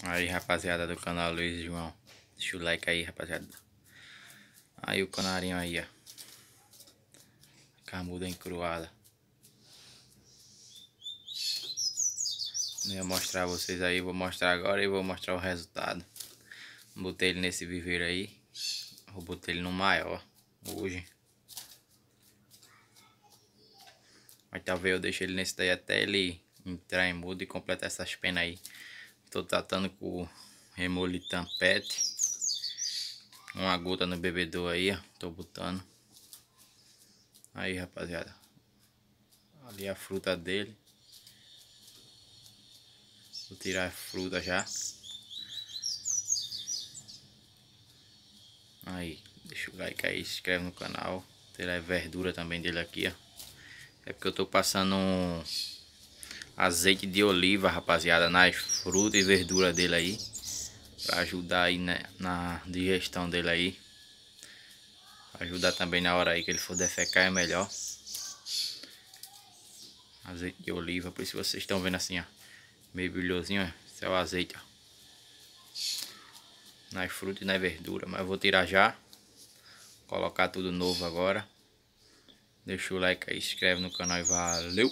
Aí, rapaziada do canal Luiz João, deixa o like aí, rapaziada. Aí o canarinho aí, ó, camuda encruada. Não ia mostrar a vocês aí, vou mostrar agora e vou mostrar o resultado. Botei ele nesse viveiro aí, vou botar ele no maior hoje. Mas talvez eu deixe ele nesse daí até ele entrar em muda e completar essas penas aí. Tô tratando com o Remolitan Pet. Uma gota no bebedor aí, ó. Tô botando. Aí, rapaziada. Ali a fruta dele. Vou tirar a fruta já. Aí, deixa o like aí, se inscreve no canal. Tem a verdura também dele aqui, ó. É porque eu tô passando um azeite de oliva, rapaziada, nas frutas e verduras dele aí. Pra ajudar aí, né, na digestão dele aí. Ajudar também na hora aí que ele for defecar é melhor. Azeite de oliva, por isso vocês estão vendo assim, ó. Meio brilhosinho, ó. Esse é o azeite, ó. Nas frutas e na verdura. Mas eu vou tirar já. Colocar tudo novo agora. Deixa o like aí, se inscreve no canal e valeu!